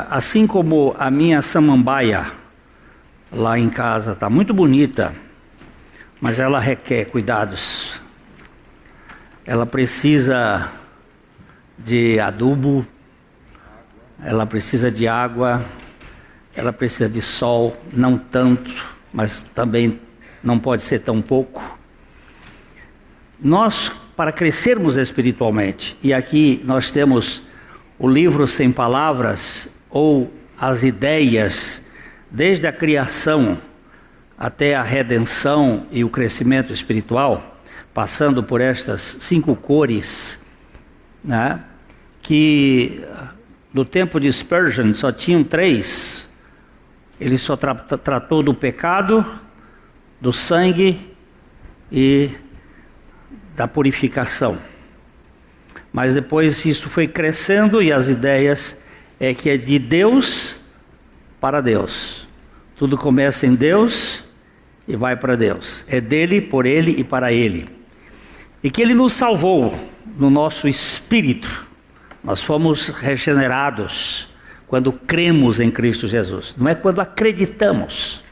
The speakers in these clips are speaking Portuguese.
Assim como a minha samambaia lá em casa está muito bonita, mas ela requer cuidados. Ela precisa de adubo, ela precisa de água, ela precisa de sol, não tanto, mas também não pode ser tão pouco. Nós, para crescermos espiritualmente, e aqui nós temos o livro Sem Palavras, ou as ideias, desde a criação até a redenção e o crescimento espiritual, passando por estas 5 cores, né, que no tempo de Spurgeon só tinham 3. Ele só tratou do pecado, do sangue e da purificação. Mas depois isso foi crescendo e as ideias é que é de Deus para Deus. Tudo começa em Deus e vai para Deus. É dele, por ele e para ele. E que ele nos salvou no nosso espírito. Nós fomos regenerados quando cremos em Cristo Jesus. Não é quando acreditamos.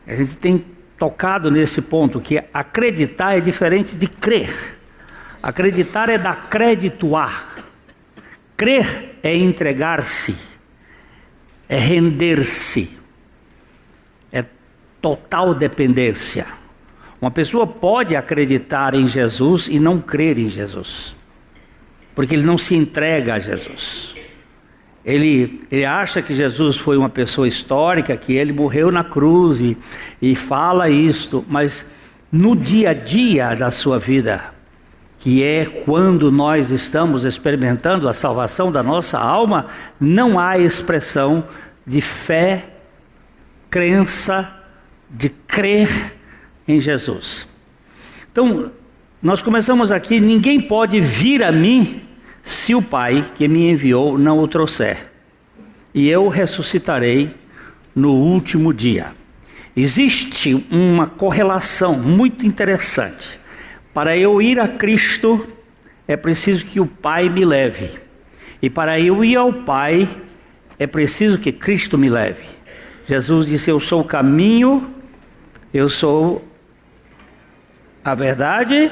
A gente tem tocado nesse ponto que acreditar é diferente de crer. Acreditar é dar crédito a. Crer é entregar-se, é render-se, é total dependência. Uma pessoa pode acreditar em Jesus e não crer em Jesus, porque ele não se entrega a Jesus. Ele acha que Jesus foi uma pessoa histórica, que ele morreu na cruz e fala isto, mas no dia a dia da sua vida, que é quando nós estamos experimentando a salvação da nossa alma, não há expressão de fé, crença, de crer em Jesus. Então, nós começamos aqui: ninguém pode vir a mim se o Pai que me enviou não o trouxer, e eu ressuscitarei no último dia. Existe uma correlação muito interessante. Para eu ir a Cristo, é preciso que o Pai me leve. E para eu ir ao Pai, é preciso que Cristo me leve. Jesus disse: eu sou o caminho, eu sou a verdade,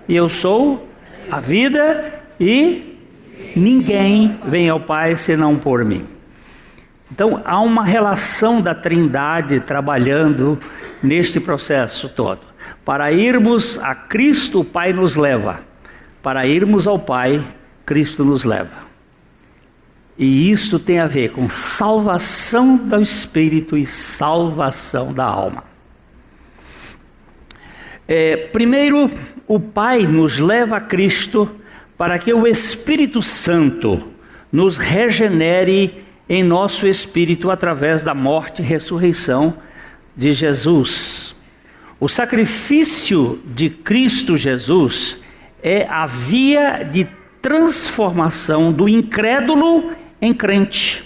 e eu sou a vida, e ninguém vem ao Pai senão por mim. Então há uma relação da Trindade trabalhando neste processo todo. Para irmos a Cristo, o Pai nos leva. Para irmos ao Pai, Cristo nos leva. E isso tem a ver com salvação do espírito e salvação da alma. Primeiro, o Pai nos leva a Cristo para que o Espírito Santo nos regenere em nosso espírito através da morte e ressurreição de Jesus. O sacrifício de Cristo Jesus é a via de transformação do incrédulo em crente.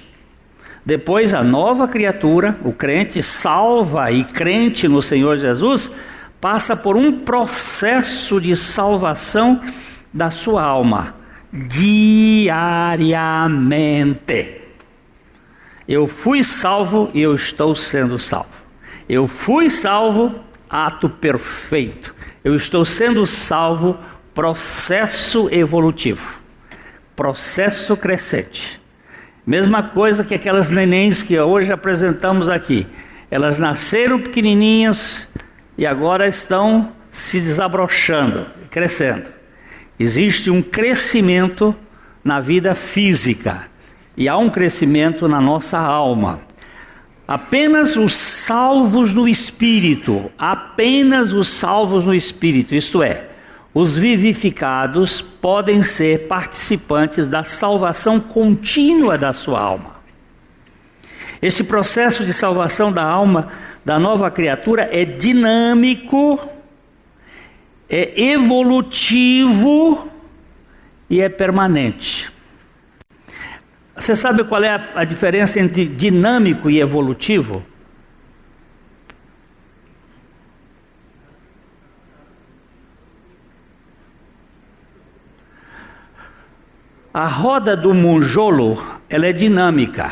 Depois a nova criatura, o crente salva e crente no Senhor Jesus, passa por um processo de salvação da sua alma, diariamente. Eu fui salvo e eu estou sendo salvo. Eu fui salvo, ato perfeito. Eu estou sendo salvo, processo evolutivo, processo crescente. Mesma coisa que aquelas nenéns que hoje apresentamos aqui. Elas nasceram pequenininhas e agora estão se desabrochando, crescendo. Existe um crescimento na vida física e há um crescimento na nossa alma. Apenas os salvos no Espírito, isto é, os vivificados podem ser participantes da salvação contínua da sua alma. Este processo de salvação da alma da nova criatura é dinâmico, é evolutivo e é permanente. Você sabe qual é a diferença entre dinâmico e evolutivo? A roda do monjolo, ela é dinâmica.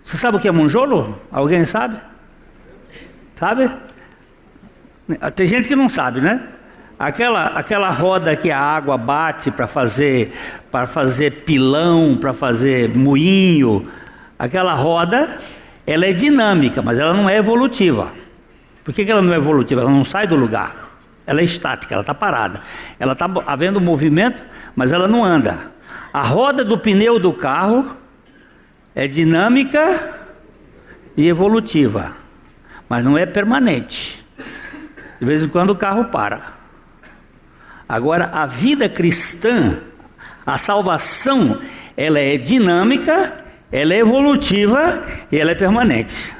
Você sabe o que é monjolo? Alguém sabe? Sabe? Tem gente que não sabe, né? Aquela roda que a água bate para fazer pilão, para fazer moinho, aquela roda, ela é dinâmica, mas ela não é evolutiva. Por que ela não é evolutiva? Ela não sai do lugar. Ela é estática, ela está parada. Ela está havendo movimento, mas ela não anda. A roda do pneu do carro é dinâmica e evolutiva, mas não é permanente. De vez em quando o carro para. Agora, a vida cristã, a salvação, ela é dinâmica, ela é evolutiva e ela é permanente.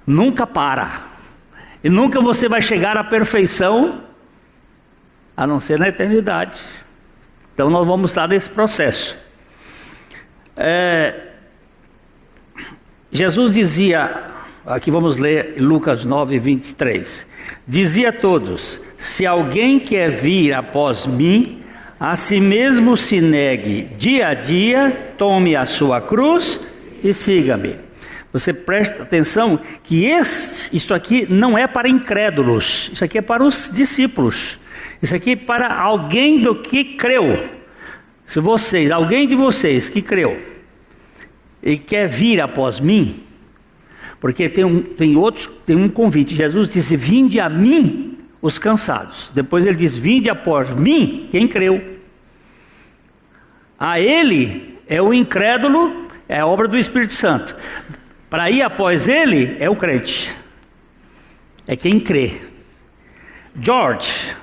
Nunca para. E nunca você vai chegar à perfeição, a não ser na eternidade. Então nós vamos estar nesse processo. Jesus dizia, aqui vamos ler Lucas 9, 23. Dizia a todos: se alguém quer vir após mim, a si mesmo se negue dia a dia, tome a sua cruz e siga-me. Você presta atenção que isto aqui não é para incrédulos, isso aqui é para os discípulos, isso aqui é para alguém do que creu. Se alguém de vocês que creu e quer vir após mim, porque tem um convite. Jesus disse: vinde a mim os cansados. Depois ele diz: vinde após mim quem creu. A ele é o incrédulo, é a obra do Espírito Santo. Para ir após ele é o crente, é quem crê. George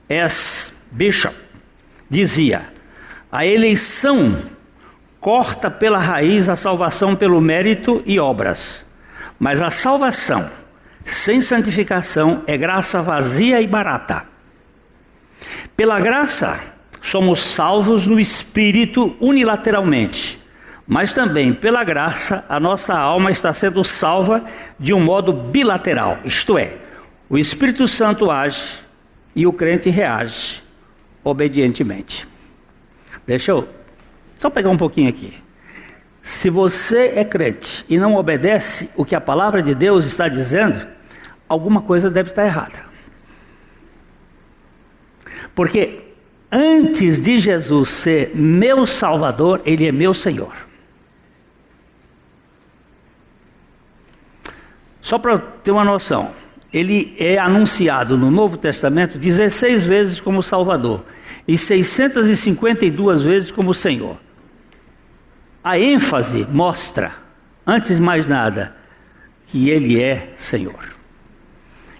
S. Bishop dizia: a eleição corta pela raiz a salvação pelo mérito e obras, mas a salvação sem santificação é graça vazia e barata. Pela graça somos salvos no Espírito unilateralmente, mas também pela graça a nossa alma está sendo salva de um modo bilateral, isto é, o Espírito Santo age e o crente reage obedientemente. Deixa eu só pegar um pouquinho aqui. Se você é crente e não obedece o que a palavra de Deus está dizendo, alguma coisa deve estar errada. Porque antes de Jesus ser meu Salvador, Ele é meu Senhor. Só para ter uma noção, Ele é anunciado no Novo Testamento 16 vezes como Salvador e 652 vezes como Senhor. A ênfase mostra, antes de mais nada, que Ele é Senhor.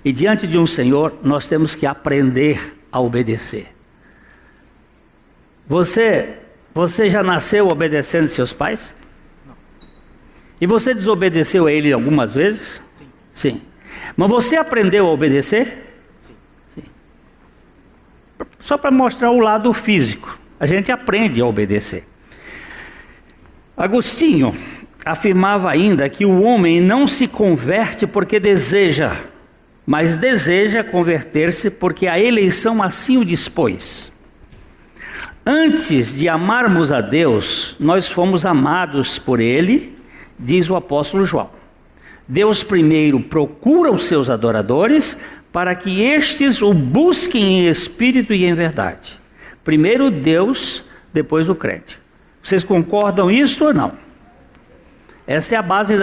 E diante de um Senhor, nós temos que aprender a obedecer. Você já nasceu obedecendo seus pais? Não. E você desobedeceu a Ele algumas vezes? Sim. Sim. Mas você aprendeu a obedecer? Sim. Sim. Só para mostrar o lado físico. A gente aprende a obedecer. Agostinho afirmava ainda que o homem não se converte porque deseja, mas deseja converter-se porque a eleição assim o dispôs. Antes de amarmos a Deus, nós fomos amados por Ele, diz o apóstolo João. Deus primeiro procura os seus adoradores para que estes o busquem em espírito e em verdade. Primeiro Deus, depois o crente. Vocês concordam isso ou não? Essa é a base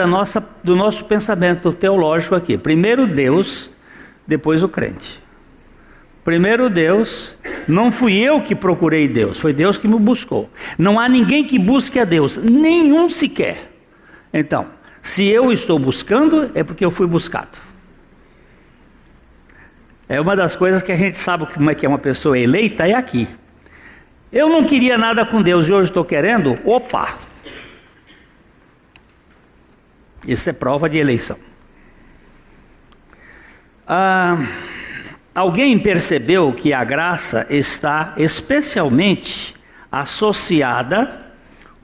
do nosso pensamento teológico aqui. Primeiro Deus, depois o crente. Primeiro Deus, não fui eu que procurei Deus, foi Deus que me buscou. Não há ninguém que busque a Deus, nenhum sequer. Então, se eu estou buscando, é porque eu fui buscado. É uma das coisas que a gente sabe como é que é uma pessoa eleita, é aqui. Eu não queria nada com Deus e hoje estou querendo, opa! Isso é prova de eleição. Alguém percebeu que a graça está especialmente associada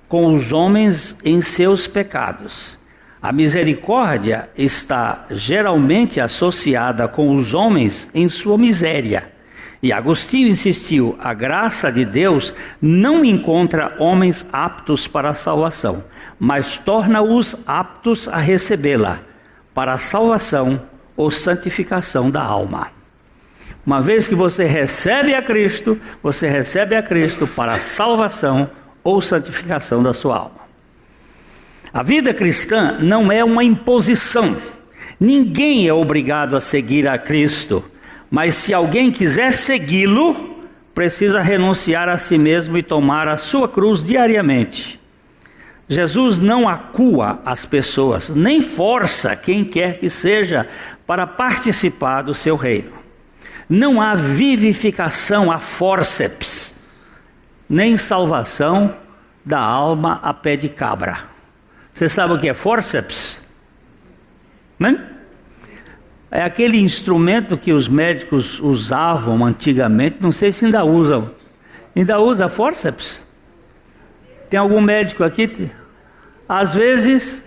com os homens em seus pecados. A misericórdia está geralmente associada com os homens em sua miséria. E Agostinho insistiu: a graça de Deus não encontra homens aptos para a salvação, mas torna-os aptos a recebê-la para a salvação ou santificação da alma. Uma vez que você recebe a Cristo para a salvação ou santificação da sua alma. A vida cristã não é uma imposição. Ninguém é obrigado a seguir a Cristo. Mas se alguém quiser segui-lo, precisa renunciar a si mesmo e tomar a sua cruz diariamente. Jesus não acua as pessoas, nem força quem quer que seja para participar do seu reino. Não há vivificação a fórceps, nem salvação da alma a pé de cabra. Você sabe o que é fórceps? Né? É aquele instrumento que os médicos usavam antigamente, não sei se ainda usam. Ainda usa fórceps? Tem algum médico aqui? Às vezes,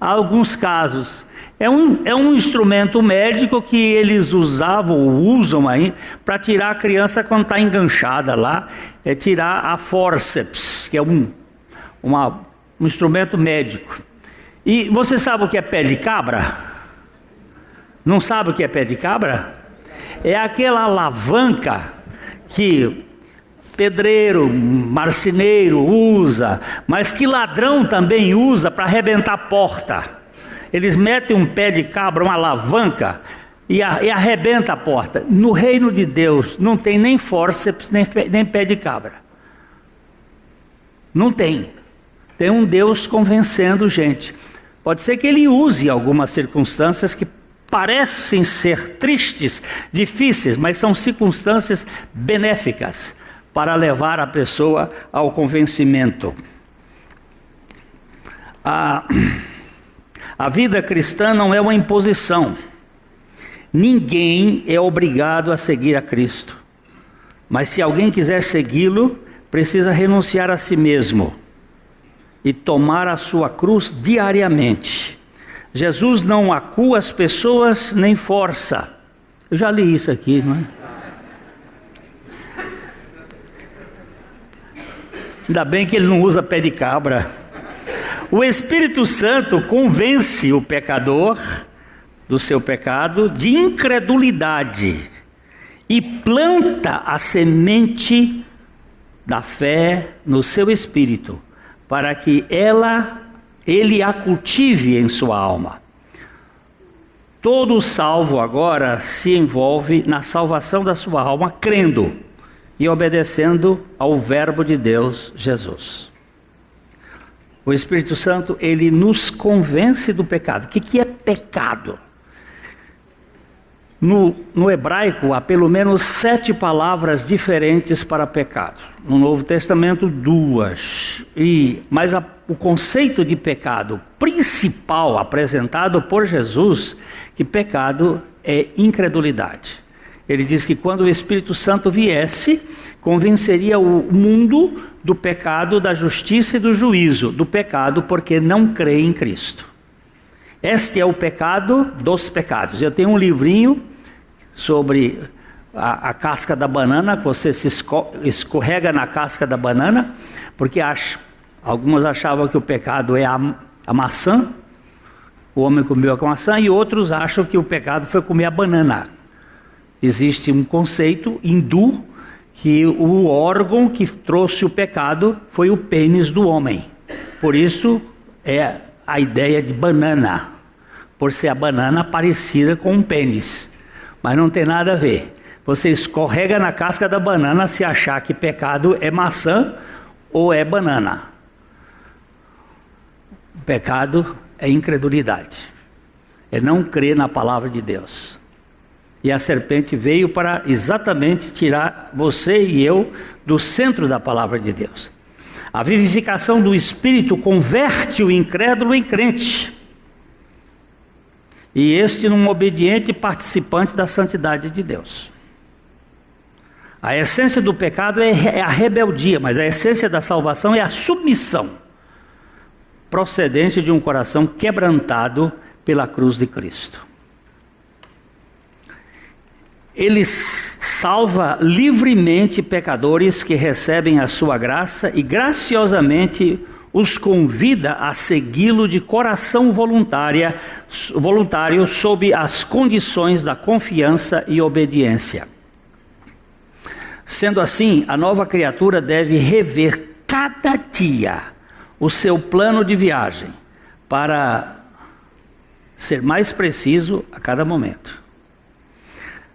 há alguns casos. É um instrumento médico que eles usavam ou usam aí para tirar a criança quando está enganchada lá. É tirar a fórceps, que é um instrumento médico. E você sabe o que é pé de cabra? Não sabe o que é pé de cabra? É aquela alavanca que pedreiro, marceneiro usa, mas que ladrão também usa para arrebentar a porta. Eles metem um pé de cabra, uma alavanca, e arrebenta a porta. No reino de Deus não tem nem fórceps, nem pé de cabra. Não tem. Tem um Deus convencendo gente. Pode ser que ele use algumas circunstâncias que parecem ser tristes, difíceis, mas são circunstâncias benéficas para levar a pessoa ao convencimento. A vida cristã não é uma imposição. Ninguém é obrigado a seguir a Cristo. Mas se alguém quiser segui-lo, precisa renunciar a si mesmo e tomar a sua cruz diariamente. Jesus não acua as pessoas nem força. Eu já li isso aqui, não é? Ainda bem que ele não usa pé de cabra. O Espírito Santo convence o pecador do seu pecado de incredulidade e planta a semente da fé no seu espírito, para que ele a cultive em sua alma. Todo salvo agora se envolve na salvação da sua alma, crendo e obedecendo ao verbo de Deus, Jesus. O Espírito Santo, ele nos convence do pecado. O que é pecado? No hebraico há pelo menos 7 palavras diferentes para pecado. No Novo Testamento 2. Mas o conceito de pecado principal apresentado por Jesus, que pecado é incredulidade. Ele diz que quando o Espírito Santo viesse, convenceria o mundo do pecado, da justiça e do juízo. Do pecado porque não crê em Cristo. Este é o pecado dos pecados. Eu tenho um livrinho sobre a casca da banana, que você se escorrega na casca da banana, porque alguns achavam que o pecado é a maçã, o homem comeu a maçã, e outros acham que o pecado foi comer a banana. Existe um conceito hindu que o órgão que trouxe o pecado foi o pênis do homem. Por isso é a ideia de banana, por ser a banana parecida com um pênis. Mas não tem nada a ver. Você escorrega na casca da banana se achar que pecado é maçã ou é banana. O pecado é incredulidade. É não crer na palavra de Deus. E a serpente veio para exatamente tirar você e eu do centro da palavra de Deus. A vivificação do Espírito converte o incrédulo em crente. E este num obediente participante da santidade de Deus. A essência do pecado é a rebeldia, mas a essência da salvação é a submissão, procedente de um coração quebrantado pela cruz de Cristo. Ele salva livremente pecadores que recebem a sua graça e graciosamente os convida a segui-lo de coração voluntário sob as condições da confiança e obediência. Sendo assim, a nova criatura deve rever cada dia o seu plano de viagem para ser mais preciso a cada momento.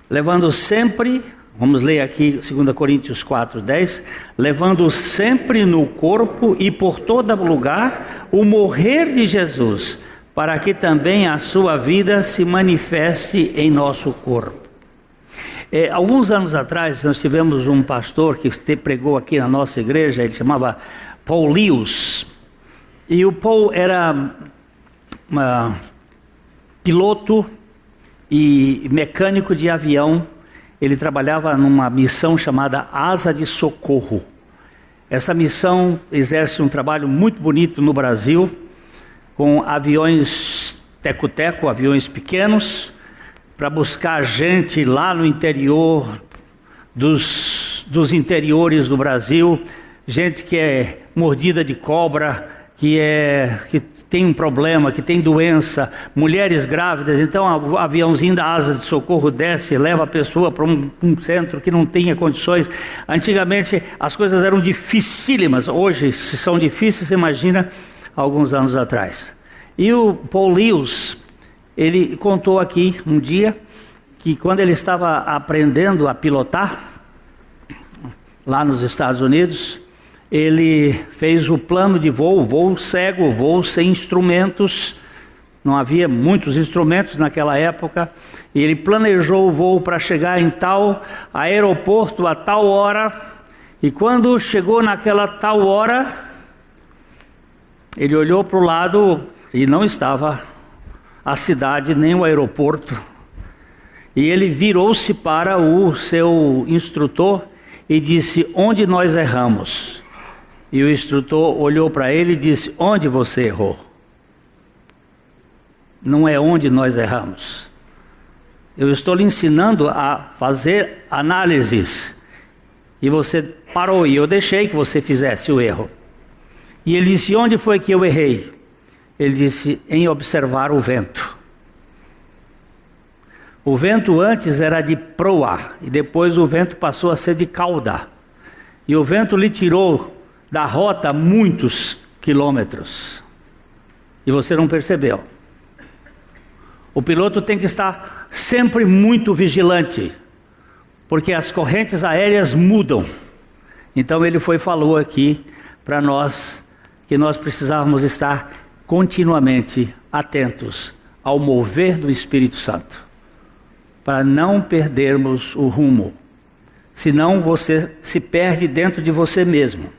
Levando sempre, vamos ler aqui 2 Coríntios 4:10, levando sempre no corpo e por todo lugar o morrer de Jesus, para que também a sua vida se manifeste em nosso corpo. Alguns anos atrás nós tivemos um pastor que pregou aqui na nossa igreja, ele chamava Paul Lewis, e o Paul era piloto e mecânico de avião. Ele trabalhava numa missão chamada Asa de Socorro. Essa missão exerce um trabalho muito bonito no Brasil, com aviões teco-teco, aviões pequenos, para buscar gente lá no interior dos interiores do Brasil, gente que é mordida de cobra, que tem um problema, que tem doença, mulheres grávidas. Então o aviãozinho da Asa de Socorro desce, leva a pessoa para um centro que não tinha condições. Antigamente as coisas eram dificílimas, hoje se são difíceis, você imagina alguns anos atrás. E o Paul Lewis, ele contou aqui um dia que quando ele estava aprendendo a pilotar lá nos Estados Unidos, ele fez o plano de voo cego, voo sem instrumentos. Não havia muitos instrumentos naquela época, e ele planejou o voo para chegar em tal aeroporto a tal hora, e quando chegou naquela tal hora, ele olhou para o lado e não estava a cidade nem o aeroporto, e ele virou-se para o seu instrutor e disse: onde nós erramos? E o instrutor olhou para ele e disse: onde você errou? Não é onde nós erramos. Eu estou lhe ensinando a fazer análises, e você parou, e eu deixei que você fizesse o erro. E ele disse: onde foi que eu errei? Ele disse: em observar o vento. O vento antes era de proa, e depois o vento passou a ser de cauda. E o vento lhe tirou da rota muitos quilômetros, e você não percebeu. O piloto tem que estar sempre muito vigilante, porque as correntes aéreas mudam. Então ele falou aqui para nós que nós precisávamos estar continuamente atentos ao mover do Espírito Santo, para não perdermos o rumo, senão você se perde dentro de você mesmo.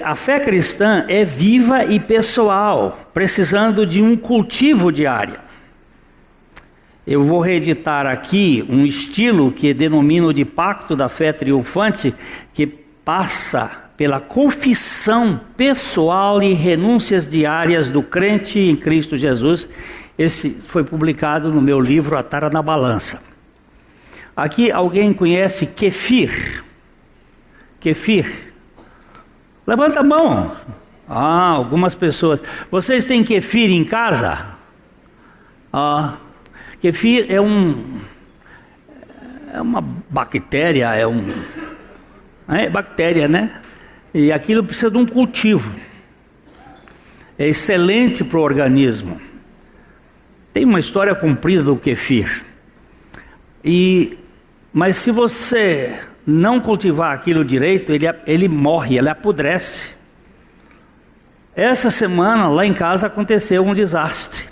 A fé cristã é viva e pessoal, precisando de um cultivo diário. Eu vou reeditar aqui um estilo que denomino de pacto da fé triunfante, que passa pela confissão pessoal e renúncias diárias do crente em Cristo Jesus. Esse foi publicado no meu livro A Tara na Balança. Aqui alguém conhece kefir? Kefir? Levanta a mão. Algumas pessoas. Vocês têm kefir em casa? Kefir é uma bactéria, é bactéria, né? E aquilo precisa de um cultivo. É excelente para o organismo. Tem uma história comprida do kefir. Mas se você não cultivar aquilo direito, ele morre, ele apodrece. Essa semana lá em casa aconteceu um desastre.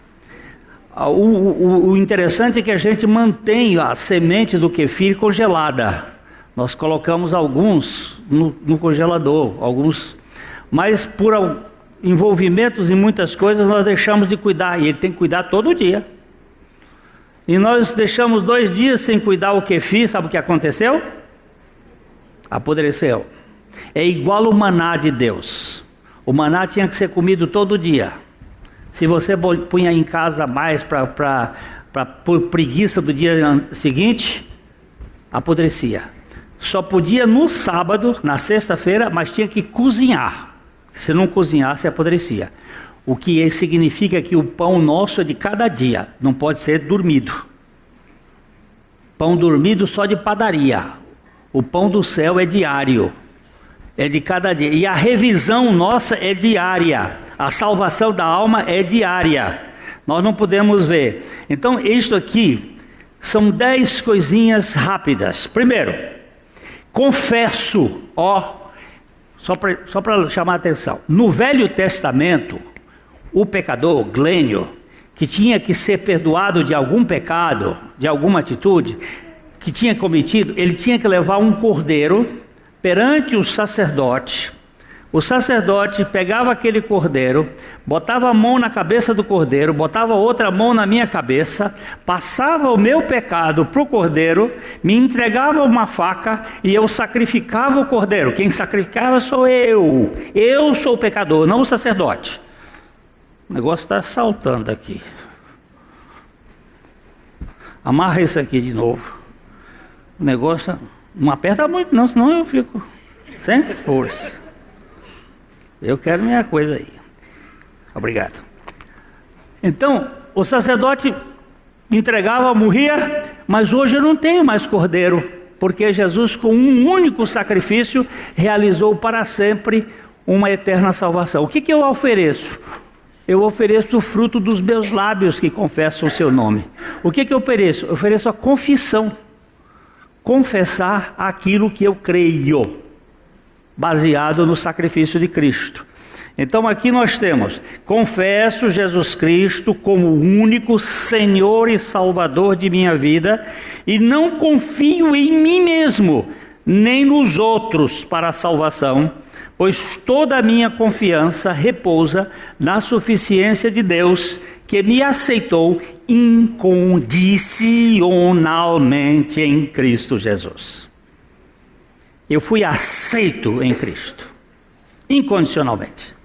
O interessante é que a gente mantém a semente do kefir congelada. Nós colocamos alguns no congelador, mas por envolvimentos em muitas coisas nós deixamos de cuidar, e ele tem que cuidar todo dia. E nós deixamos 2 dias sem cuidar o kefir, sabe o que aconteceu? Apodreceu. É igual o maná de Deus. O maná tinha que ser comido todo dia. Se você punha em casa mais para por preguiça do dia seguinte, apodrecia. Só podia no sábado, na sexta-feira, mas tinha que cozinhar. Se não cozinhasse, apodrecia. O que significa que o pão nosso é de cada dia, não pode ser dormido. Pão dormido só de padaria. O pão do céu é diário, é de cada dia. E a revisão nossa é diária. A salvação da alma é diária. Nós não podemos ver. Então, isto aqui são 10 coisinhas rápidas. Primeiro, confesso, só para chamar a atenção. No Velho Testamento, o pecador, Glênio, que tinha que ser perdoado de algum pecado, de alguma atitude que tinha cometido, ele tinha que levar um cordeiro perante o sacerdote. O sacerdote pegava aquele cordeiro, botava a mão na cabeça do cordeiro, botava outra mão na minha cabeça, passava o meu pecado para o cordeiro, me entregava uma faca e eu sacrificava o cordeiro. Quem sacrificava sou eu. Eu sou o pecador, não o sacerdote. O negócio está saltando aqui. Amarra isso aqui de novo. O negócio não aperta muito não, senão eu fico sem força. Eu quero minha coisa aí. Obrigado. Então, o sacerdote entregava, morria, mas hoje eu não tenho mais cordeiro, porque Jesus, com um único sacrifício, realizou para sempre uma eterna salvação. O que eu ofereço? Eu ofereço o fruto dos meus lábios que confessam o seu nome. O que eu ofereço? Eu ofereço a confissão. Confessar aquilo que eu creio, baseado no sacrifício de Cristo. Então aqui nós temos: confesso Jesus Cristo como o único Senhor e Salvador de minha vida, e não confio em mim mesmo, nem nos outros para a salvação, pois toda a minha confiança repousa na suficiência de Deus, que me aceitou incondicionalmente em Cristo Jesus. Eu fui aceito em Cristo, incondicionalmente.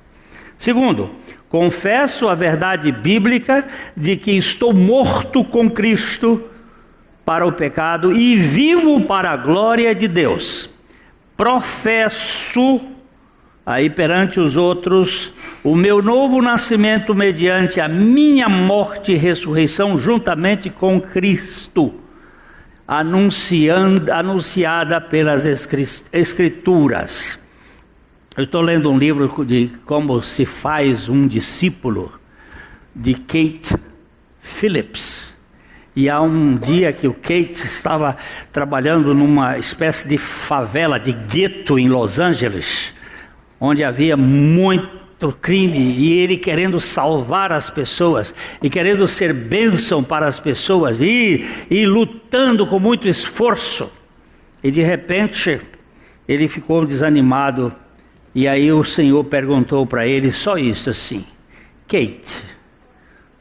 Segundo, confesso a verdade bíblica de que estou morto com Cristo para o pecado e vivo para a glória de Deus. Professo aí perante os outros o meu novo nascimento mediante a minha morte e ressurreição juntamente com Cristo, anunciada pelas Escrituras. Eu estou lendo um livro de como se faz um discípulo, de Kate Phillips. E há um dia que o Kate estava trabalhando numa espécie de favela, de gueto em Los Angeles, onde havia muito crime, e ele querendo salvar as pessoas, e querendo ser bênção para as pessoas, e lutando com muito esforço. E de repente, ele ficou desanimado, e aí o Senhor perguntou para ele só isso assim: Kate,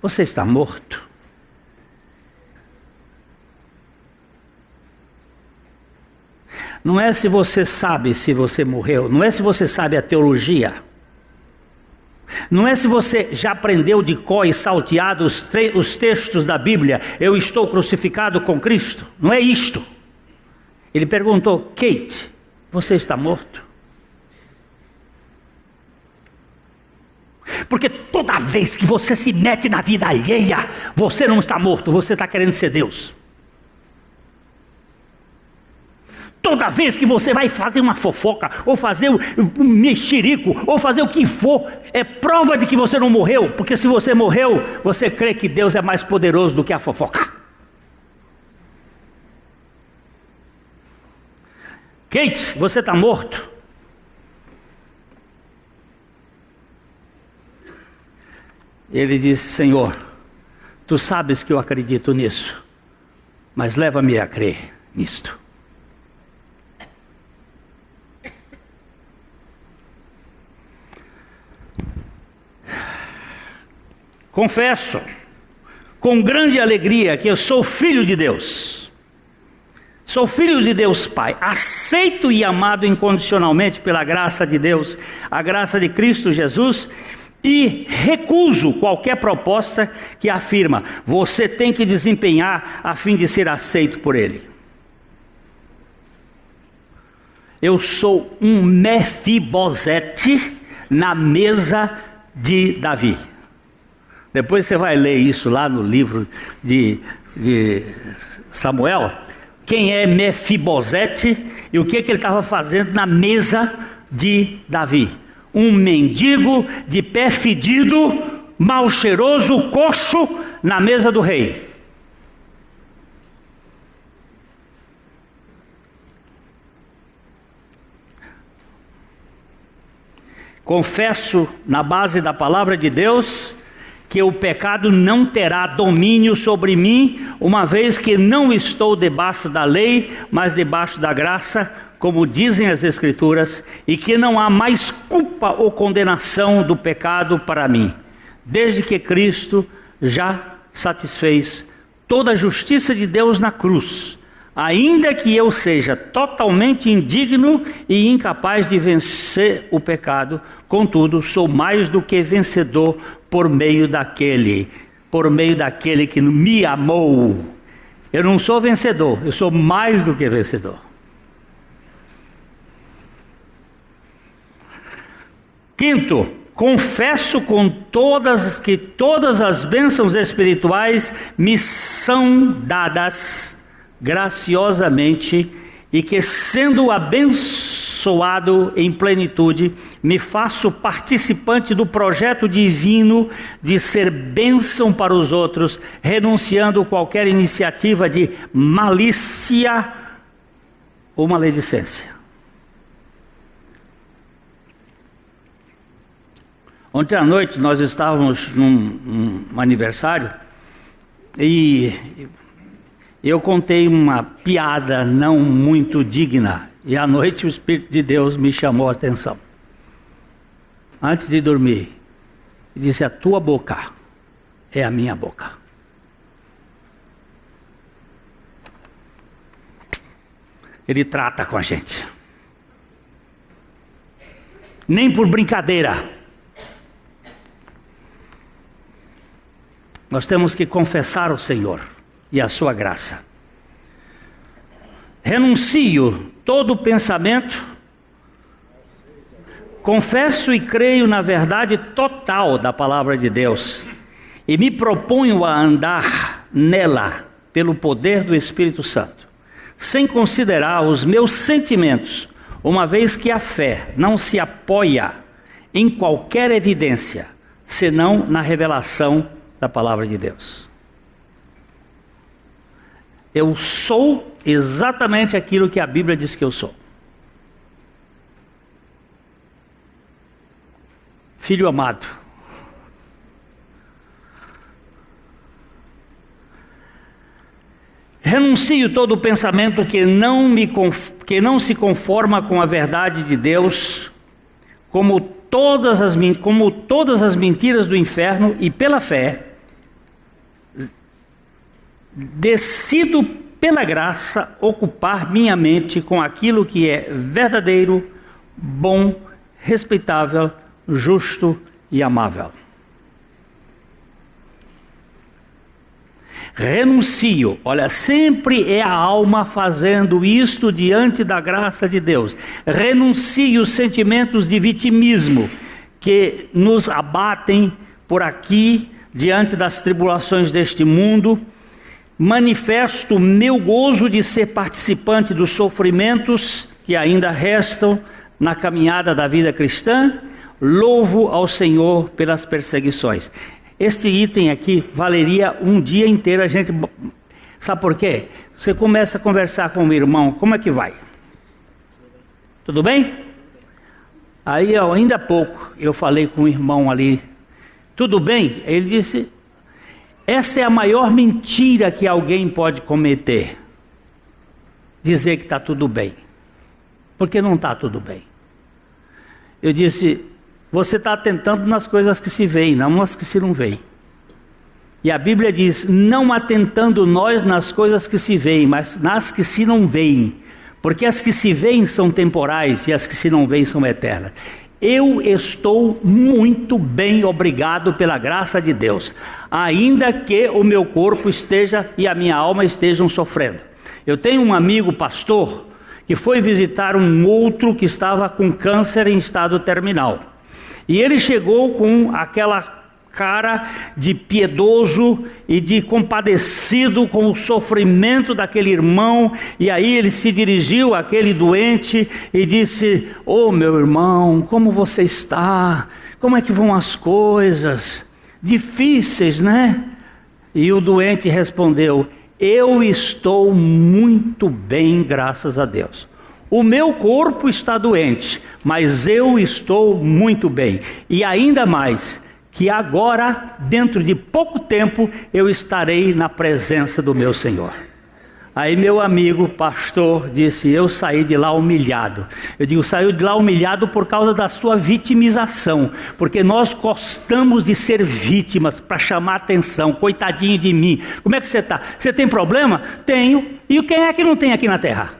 você está morto? Não é se você sabe se você morreu, não é se você sabe a teologia, não é se você já aprendeu de cor e salteado os textos da Bíblia, eu estou crucificado com Cristo, não é isto. Ele perguntou: Kate, você está morto? Porque toda vez que você se mete na vida alheia, você não está morto, você está querendo ser Deus. Toda vez que você vai fazer uma fofoca, ou fazer um mexerico, ou fazer o que for, é prova de que você não morreu, porque se você morreu, você crê que Deus é mais poderoso do que a fofoca. Kate, você está morto? Ele disse: Senhor, tu sabes que eu acredito nisso, mas leva-me a crer nisto. Confesso com grande alegria que eu sou filho de Deus. Sou filho de Deus Pai, aceito e amado incondicionalmente pela graça de Deus, a graça de Cristo Jesus, E recuso qualquer proposta que afirma: você tem que desempenhar a fim de ser aceito por ele. Eu sou um Mefibosete na mesa de Davi. Depois você vai ler isso lá no livro de Samuel. Quem é Mefibosete e o que ele estava fazendo na mesa de Davi? Um mendigo de pé fedido, mal cheiroso, coxo, na mesa do rei. Confesso, na base da palavra de Deus, que o pecado não terá domínio sobre mim, uma vez que não estou debaixo da lei, mas debaixo da graça, como dizem as Escrituras, e que não há mais culpa ou condenação do pecado para mim, desde que Cristo já satisfez toda a justiça de Deus na cruz, ainda que eu seja totalmente indigno e incapaz de vencer o pecado, contudo, sou mais do que vencedor por meio daquele que me amou. Eu não sou vencedor, eu sou mais do que vencedor. Quinto, confesso que todas as bênçãos espirituais me são dadas graciosamente e que, sendo abençoado em plenitude, me faço participante do projeto divino de ser bênção para os outros, renunciando qualquer iniciativa de malícia ou maledicência. Ontem à noite nós estávamos num aniversário e eu contei uma piada não muito digna, e à noite o Espírito de Deus me chamou a atenção. Antes de dormir, ele disse: a tua boca é a minha boca. Ele trata com a gente. Nem por brincadeira. Nós temos que confessar o Senhor e a sua graça. Renuncio todo pensamento, confesso e creio na verdade total da palavra de Deus e me proponho a andar nela pelo poder do Espírito Santo, sem considerar os meus sentimentos, uma vez que a fé não se apoia em qualquer evidência, senão na revelação da palavra de Deus. Eu sou exatamente aquilo que a Bíblia diz que eu sou. Filho amado. Renuncio todo o pensamento que não se conforma com a verdade de Deus, como todas as mentiras do inferno, e pela fé decido pela graça ocupar minha mente com aquilo que é verdadeiro, bom, respeitável, justo e amável. Renuncio, olha, sempre é a alma fazendo isto diante da graça de Deus. Renuncio os sentimentos de vitimismo que nos abatem por aqui diante das tribulações deste mundo. Manifesto meu gozo de ser participante dos sofrimentos que ainda restam na caminhada da vida cristã. Louvo ao Senhor pelas perseguições. Este item aqui valeria um dia inteiro. A gente, sabe por quê? Você começa a conversar com o irmão, como é que vai? Tudo bem? Aí ainda há pouco eu falei com o irmão ali, tudo bem? Ele disse: esta é a maior mentira que alguém pode cometer, dizer que está tudo bem, porque não está tudo bem. Eu disse: você está atentando nas coisas que se veem, não nas que se não veem. E a Bíblia diz: não atentando nós nas coisas que se veem, mas nas que se não veem, porque as que se veem são temporais e as que se não veem são eternas. eu estou muito bem, obrigado pela graça de Deus, ainda que o meu corpo esteja e a minha alma estejam sofrendo. Eu tenho um amigo pastor que foi visitar um outro que estava com câncer em estado terminal. E ele chegou com aquela cara de piedoso e de compadecido com o sofrimento daquele irmão, e aí ele se dirigiu àquele doente e disse: "Ô meu irmão, como você está? Como é que vão as coisas? Difíceis, né?" E o doente respondeu: "Eu estou muito bem, graças a Deus. O meu corpo está doente, mas eu estou muito bem. E ainda mais, que agora, dentro de pouco tempo, eu estarei na presença do meu Senhor." Aí meu amigo pastor disse: "Eu saí de lá humilhado." Eu digo: "Saiu de lá humilhado por causa da sua vitimização, porque nós gostamos de ser vítimas para chamar atenção. Coitadinho de mim, como é que você está? Você tem problema?" "Tenho." "E quem é que não tem aqui na terra?"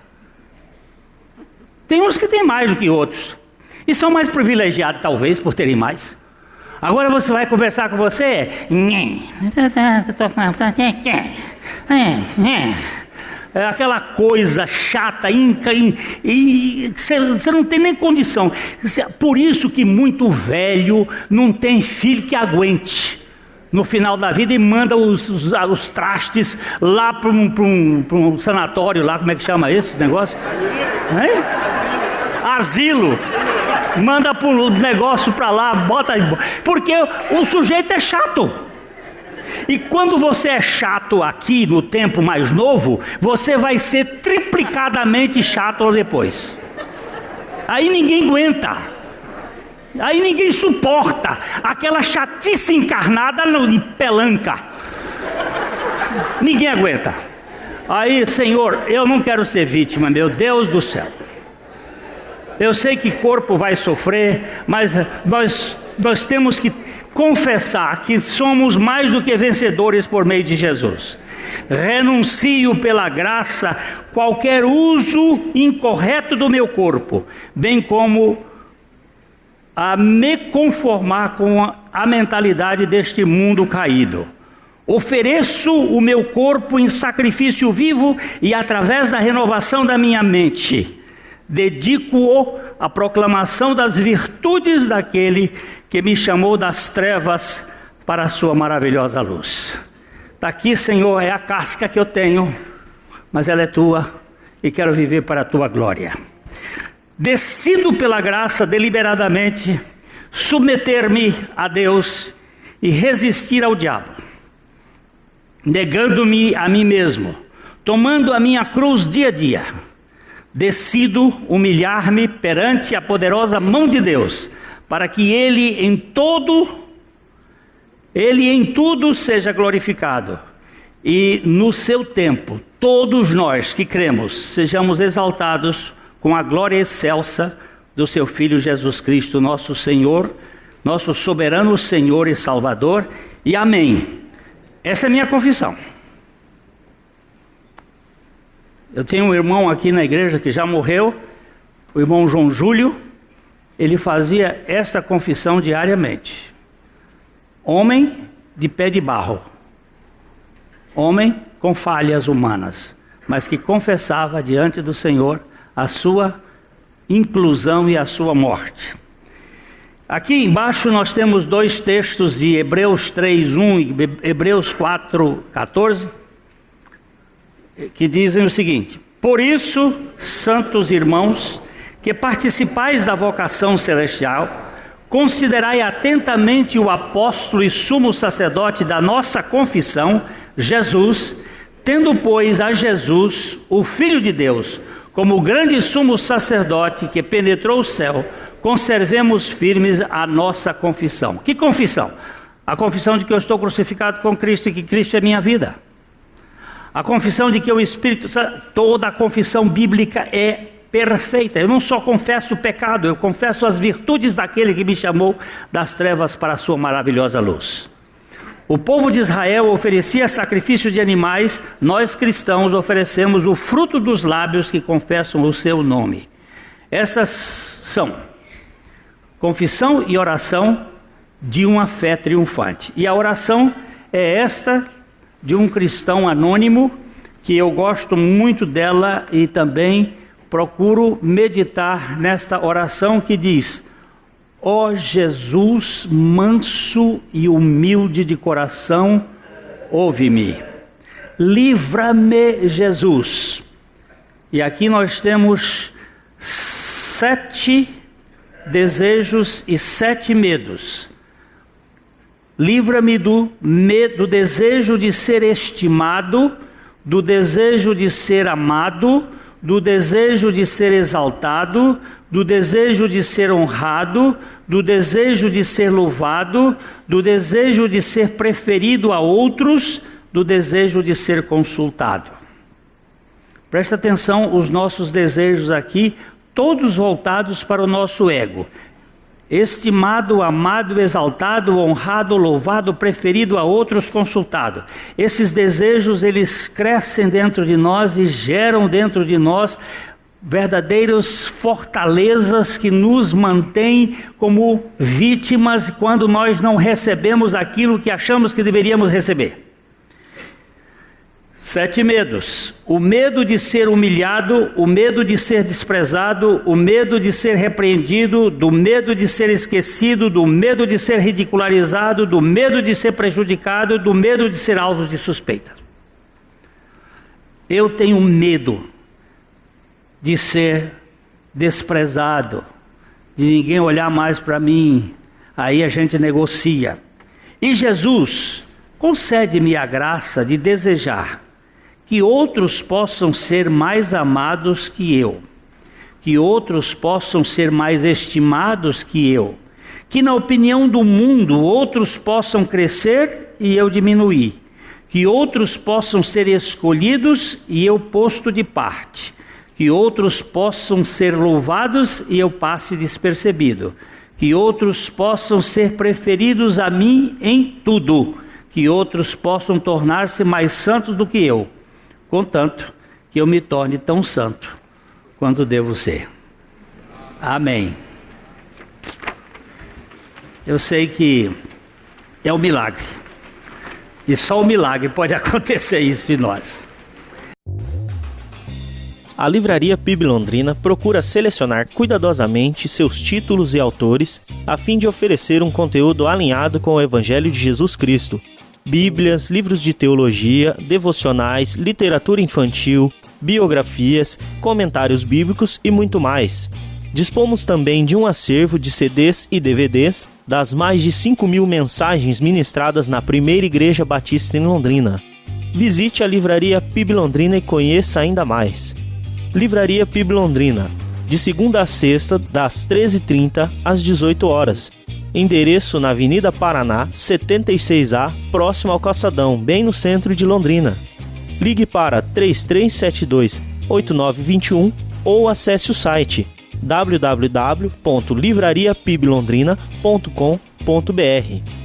Tem uns que têm mais do que outros, e são mais privilegiados talvez por terem mais. Agora você vai conversar com você, é aquela coisa chata, e você não tem nem condição. Por isso que muito velho não tem filho que aguente no final da vida e manda os trastes lá para um sanatório lá, como é que chama esse negócio? Asilo. Manda o negócio para lá, bota, porque o sujeito é chato. E quando você é chato aqui no tempo mais novo, você vai ser triplicadamente chato depois. Aí ninguém aguenta, aí ninguém suporta aquela chatice encarnada de pelanca. Ninguém aguenta. Aí, Senhor, eu não quero ser vítima, meu Deus do céu. Eu sei que corpo vai sofrer, mas nós temos que confessar que somos mais do que vencedores por meio de Jesus. Renuncio pela graça qualquer uso incorreto do meu corpo, bem como a me conformar com a mentalidade deste mundo caído. Ofereço o meu corpo em sacrifício vivo e, através da renovação da minha mente, dedico-o à proclamação das virtudes daquele que me chamou das trevas para a sua maravilhosa luz. Está aqui, Senhor, é a casca que eu tenho, mas ela é tua e quero viver para a tua glória. Decido pela graça deliberadamente submeter-me a Deus e resistir ao diabo, negando-me a mim mesmo, tomando a minha cruz dia a dia. Decido humilhar-me perante a poderosa mão de Deus, para que Ele em tudo seja glorificado. E no seu tempo, todos nós que cremos, sejamos exaltados com a glória excelsa do seu Filho Jesus Cristo, nosso Senhor, nosso soberano Senhor e Salvador. E amém. Essa é a minha confissão. Eu tenho um irmão aqui na igreja que já morreu, o irmão João Júlio. Ele fazia esta confissão diariamente. Homem de pé de barro, homem com falhas humanas, mas que confessava diante do Senhor a sua inclusão e a sua morte. Aqui embaixo nós temos dois textos de Hebreus 3:1 e Hebreus 4:14, que dizem o seguinte: "Por isso, santos irmãos, que participais da vocação celestial, considerai atentamente o apóstolo e sumo sacerdote da nossa confissão, Jesus, tendo, pois, a Jesus, o Filho de Deus, como o grande sumo sacerdote que penetrou o céu, conservemos firmes a nossa confissão." Que confissão? A confissão de que eu estou crucificado com Cristo e que Cristo é minha vida. A confissão de que o Espírito Santo, toda a confissão bíblica é perfeita. Eu não só confesso o pecado, eu confesso as virtudes daquele que me chamou das trevas para a sua maravilhosa luz. O povo de Israel oferecia sacrifício de animais, nós cristãos oferecemos o fruto dos lábios que confessam o seu nome. Essas são Confissão e oração de uma fé triunfante. E a oração é esta de um cristão anônimo, que eu gosto muito dela e também procuro meditar nesta oração que diz: ó Jesus, manso e humilde de coração, ouve-me. Livra-me, Jesus. E aqui nós temos 7 desejos e 7 medos. Livra-me do desejo de ser estimado, do desejo de ser amado, do desejo de ser exaltado, do desejo de ser honrado, do desejo de ser louvado, do desejo de ser preferido a outros, do desejo de ser consultado. Presta atenção, os nossos desejos aqui, todos voltados para o nosso ego. Estimado, amado, exaltado, honrado, louvado, preferido a outros, consultado. Esses desejos, eles crescem dentro de nós e geram dentro de nós verdadeiras fortalezas que nos mantêm como vítimas quando nós não recebemos aquilo que achamos que deveríamos receber. 7 medos: o medo de ser humilhado, o medo de ser desprezado, o medo de ser repreendido, do medo de ser esquecido, do medo de ser ridicularizado, do medo de ser prejudicado, do medo de ser alvo de suspeitas. Eu tenho medo de ser desprezado, de ninguém olhar mais para mim, aí a gente negocia. E Jesus concede-me a graça de desejar que outros possam ser mais amados que eu, que outros possam ser mais estimados que eu, que na opinião do mundo outros possam crescer e eu diminuir, que outros possam ser escolhidos e eu posto de parte, que outros possam ser louvados e eu passe despercebido, que outros possam ser preferidos a mim em tudo, que outros possam tornar-se mais santos do que eu, contanto que eu me torne tão santo quanto devo ser. Amém. Eu sei que é um milagre, e só um milagre pode acontecer isso em nós. A Livraria PIB Londrina procura selecionar cuidadosamente seus títulos e autores a fim de oferecer um conteúdo alinhado com o Evangelho de Jesus Cristo. Bíblias, livros de teologia, devocionais, literatura infantil, biografias, comentários bíblicos e muito mais. Dispomos também de um acervo de CDs e DVDs das mais de 5.000 mensagens ministradas na Primeira Igreja Batista em Londrina. Visite a Livraria PIB Londrina e conheça ainda mais. Livraria PIB Londrina, de segunda a sexta, das 13h30 às 18h. Endereço na Avenida Paraná, 76A, próximo ao Calçadão, bem no centro de Londrina. Ligue para 3372-8921 ou acesse o site www.livrariapiblondrina.com.br.